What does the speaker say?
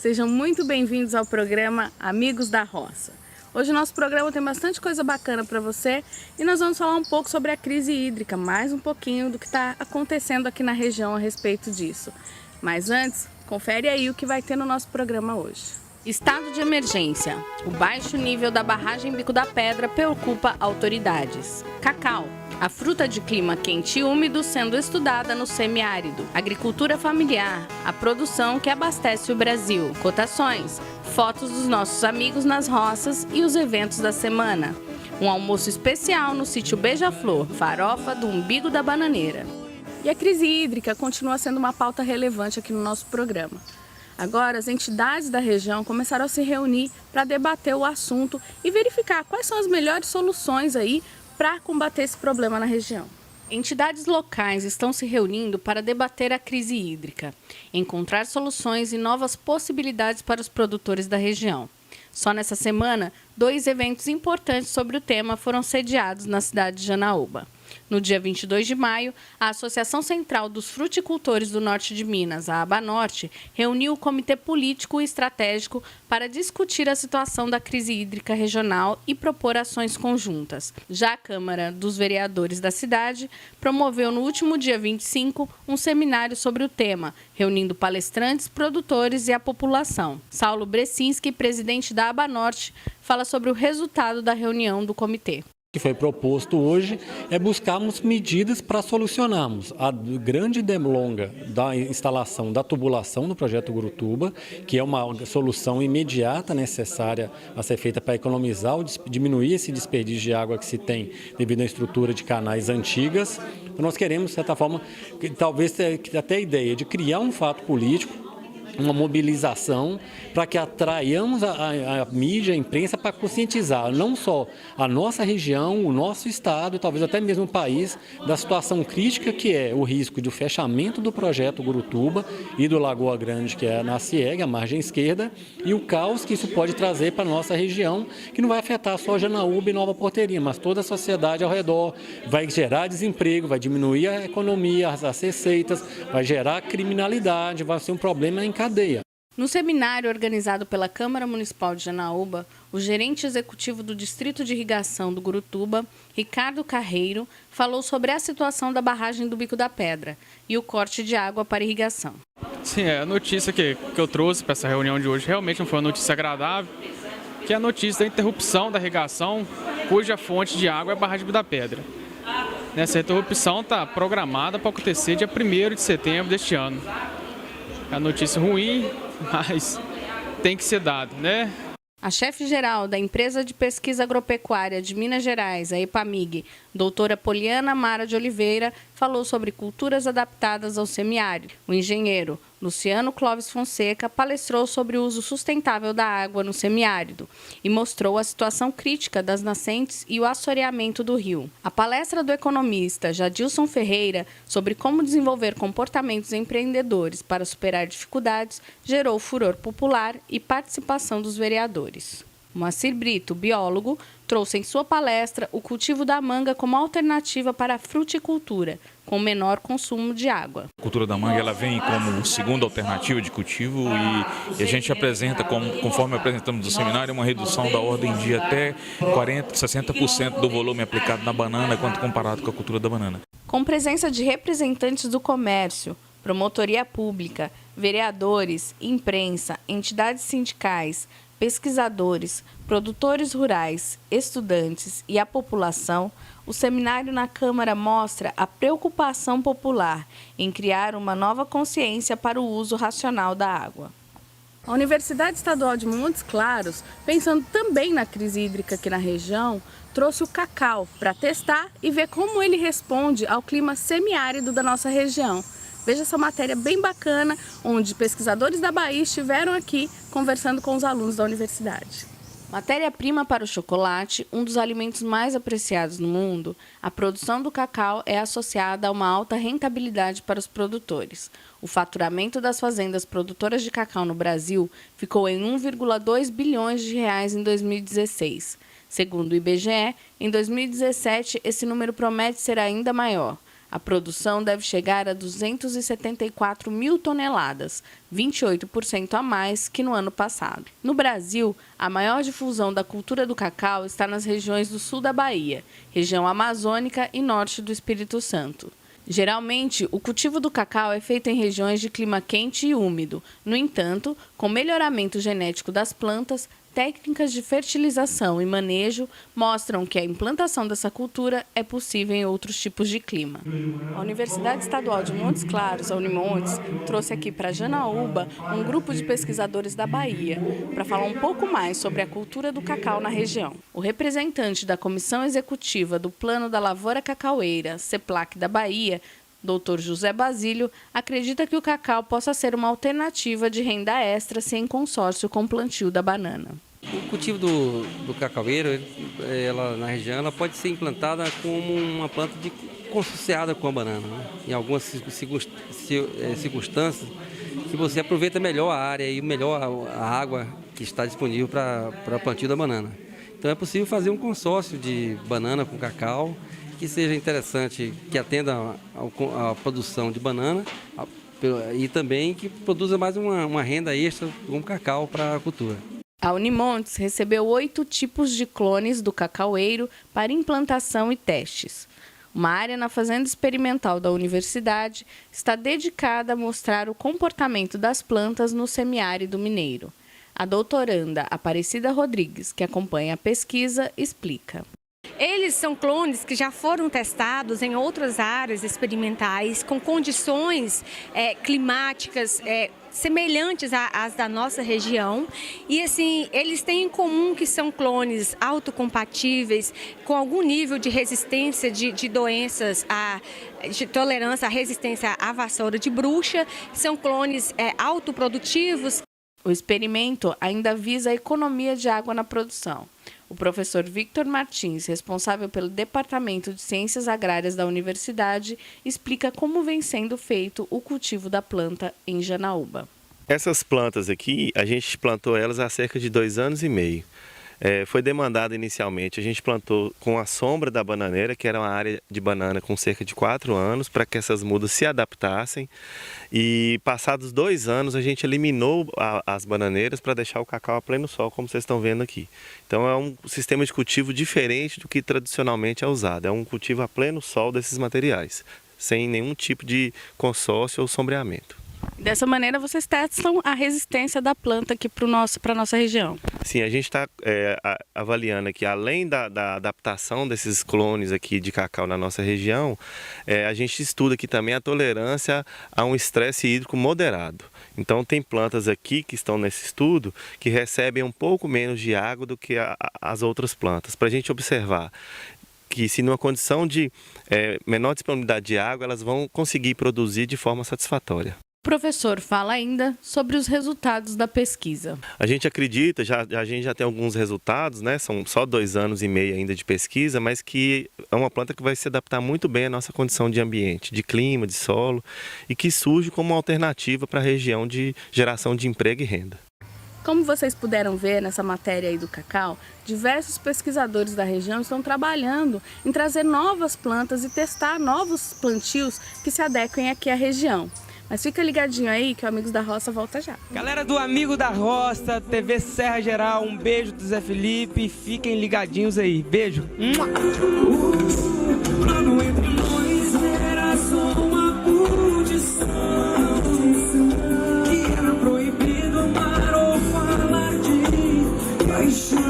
Sejam muito bem-vindos ao programa Amigos da Roça. Hoje o nosso programa tem bastante coisa bacana para você e nós vamos falar um pouco sobre a crise hídrica, mais um pouquinho do que está acontecendo aqui na região a respeito disso. Mas antes, confere aí o que vai ter no nosso programa hoje. Estado de emergência. O baixo nível da barragem Bico da Pedra preocupa autoridades. Cacau. A fruta de clima quente e úmido sendo estudada no semiárido. Agricultura familiar. A produção que abastece o Brasil. Cotações. Fotos dos nossos amigos nas roças e os eventos da semana. Um almoço especial no sítio Beija-Flor. Farofa do umbigo da bananeira. E a crise hídrica continua sendo uma pauta relevante aqui no nosso programa. Agora, as entidades da região começaram a se reunir para debater o assunto e verificar quais são as melhores soluções aí para combater esse problema na região. Entidades locais estão se reunindo para debater a crise hídrica, encontrar soluções e novas possibilidades para os produtores da região. Só nessa semana, 2 eventos importantes sobre o tema foram sediados na cidade de Janaúba. No dia 22 de maio, a Associação Central dos Fruticultores do Norte de Minas, a ABANorte, reuniu o Comitê Político e Estratégico para discutir a situação da crise hídrica regional e propor ações conjuntas. Já a Câmara dos Vereadores da cidade promoveu no último dia 25 um seminário sobre o tema, reunindo palestrantes, produtores e a população. Saulo Brecinski, presidente da ABANorte, fala sobre o resultado da reunião do comitê. O que foi proposto hoje é buscarmos medidas para solucionarmos a grande demora da instalação da tubulação no projeto Gurutuba, que é uma solução imediata necessária a ser feita para economizar ou diminuir esse desperdício de água que se tem devido à estrutura de canais antigas. Nós queremos, de certa forma, talvez até a ideia de criar um fato político, uma mobilização para que atraiamos a mídia, a imprensa para conscientizar não só a nossa região, o nosso estado, talvez até mesmo o país, da situação crítica que é o risco do fechamento do projeto Gurutuba e do Lagoa Grande, que é na CIEG, a margem esquerda, e o caos que isso pode trazer para a nossa região, que não vai afetar só Janaúba e Nova Porteirinha, mas toda a sociedade ao redor, vai gerar desemprego, vai diminuir a economia, as receitas, vai gerar criminalidade, vai ser um problema em cadeia. No seminário organizado pela Câmara Municipal de Janaúba, o gerente executivo do Distrito de Irrigação do Gurutuba, Ricardo Carreiro, falou sobre a situação da barragem do Bico da Pedra e o corte de água para irrigação. Sim, a notícia que eu trouxe para essa reunião de hoje realmente não foi uma notícia agradável, que é a notícia da interrupção da irrigação, cuja fonte de água é a barragem do Bico da Pedra. Essa interrupção está programada para acontecer dia 1º de setembro deste ano. É a notícia ruim, mas tem que ser dado, né? A chefe-geral da Empresa de Pesquisa Agropecuária de Minas Gerais, a EPAMIG, doutora Poliana Mara de Oliveira, falou sobre culturas adaptadas ao semiárido. O engenheiro Luciano Clóvis Fonseca palestrou sobre o uso sustentável da água no semiárido e mostrou a situação crítica das nascentes e o assoreamento do rio. A palestra do economista Jadilson Ferreira sobre como desenvolver comportamentos empreendedores para superar dificuldades gerou furor popular e participação dos vereadores. Moacir Brito, biólogo, trouxe em sua palestra o cultivo da manga como alternativa para a fruticultura, com menor consumo de água. A cultura da manga ela vem como segunda alternativa de cultivo e a gente apresenta, conforme apresentamos no seminário, uma redução da ordem de até 40%, 60% do volume aplicado na banana quando comparado com a cultura da banana. Com presença de representantes do comércio, promotoria pública, vereadores, imprensa, entidades sindicais, pesquisadores, produtores rurais, estudantes e a população, o seminário na Câmara mostra a preocupação popular em criar uma nova consciência para o uso racional da água. A Universidade Estadual de Montes Claros, pensando também na crise hídrica aqui na região, trouxe o cacau para testar e ver como ele responde ao clima semiárido da nossa região. Veja essa matéria bem bacana, onde pesquisadores da Bahia estiveram aqui conversando com os alunos da universidade. Matéria-prima para o chocolate, um dos alimentos mais apreciados no mundo, a produção do cacau é associada a uma alta rentabilidade para os produtores. O faturamento das fazendas produtoras de cacau no Brasil ficou em 1,2 bilhões de reais em 2016. Segundo o IBGE, em 2017, esse número promete ser ainda maior. A produção deve chegar a 274 mil toneladas, 28% a mais que no ano passado. No Brasil, a maior difusão da cultura do cacau está nas regiões do sul da Bahia, região amazônica e norte do Espírito Santo. Geralmente, o cultivo do cacau é feito em regiões de clima quente e úmido. No entanto, com o melhoramento genético das plantas, técnicas de fertilização e manejo mostram que a implantação dessa cultura é possível em outros tipos de clima. A Universidade Estadual de Montes Claros, a Unimontes, trouxe aqui para Janaúba um grupo de pesquisadores da Bahia para falar um pouco mais sobre a cultura do cacau na região. O representante da Comissão Executiva do Plano da Lavoura Cacaueira, CEPLAC da Bahia, Dr. José Basílio, acredita que o cacau possa ser uma alternativa de renda extra se em consórcio com o plantio da banana. O cultivo do cacaueiro, ela, na região, ela pode ser implantada como uma planta consociada com a banana, né? Em algumas circunstâncias que você aproveita melhor a área e melhor a água que está disponível para o plantio da banana. Então é possível fazer um consórcio de banana com cacau que seja interessante, que atenda à produção de banana e também que produza mais uma renda extra como cacau para a cultura. A Unimontes recebeu 8 tipos de clones do cacaueiro para implantação e testes. Uma área na fazenda experimental da universidade está dedicada a mostrar o comportamento das plantas no semiárido mineiro. A doutoranda Aparecida Rodrigues, que acompanha a pesquisa, explica. Eles são clones que já foram testados em outras áreas experimentais com condições climáticas semelhantes às da nossa região. E assim, eles têm em comum que são clones autocompatíveis, com algum nível de resistência de doenças, de tolerância à resistência à vassoura de bruxa. São clones autoprodutivos. O experimento ainda visa a economia de água na produção. O professor Victor Martins, responsável pelo Departamento de Ciências Agrárias da Universidade, explica como vem sendo feito o cultivo da planta em Janaúba. Essas plantas aqui, a gente plantou elas há cerca de 2 anos e meio. Foi demandado inicialmente, a gente plantou com a sombra da bananeira, que era uma área de banana com cerca de 4 anos, para que essas mudas se adaptassem. E passados 2 anos, a gente eliminou as bananeiras para deixar o cacau a pleno sol, como vocês estão vendo aqui. Então é um sistema de cultivo diferente do que tradicionalmente é usado. É um cultivo a pleno sol desses materiais, sem nenhum tipo de consórcio ou sombreamento. Dessa maneira, vocês testam a resistência da planta aqui para a nossa região. Sim, a gente está avaliando aqui, além da adaptação desses clones aqui de cacau na nossa região, a gente estuda aqui também a tolerância a um estresse hídrico moderado. Então, tem plantas aqui que estão nesse estudo que recebem um pouco menos de água do que as outras plantas, para a gente observar que se numa condição de menor disponibilidade de água, elas vão conseguir produzir de forma satisfatória. O professor fala ainda sobre os resultados da pesquisa. A gente acredita, a gente já tem alguns resultados, né? São só 2 anos e meio ainda de pesquisa, mas que é uma planta que vai se adaptar muito bem à nossa condição de ambiente, de clima, de solo, e que surge como uma alternativa para a região de geração de emprego e renda. Como vocês puderam ver nessa matéria aí do cacau, diversos pesquisadores da região estão trabalhando em trazer novas plantas e testar novos plantios que se adequem aqui à região. Mas fica ligadinho aí que o Amigos da Roça volta já. Galera do Amigo da Roça, TV Serra Geral, um beijo do Zé Felipe, fiquem ligadinhos aí, beijo. O plano entre nós era só uma condição, que era proibido amar ou falar de paixão.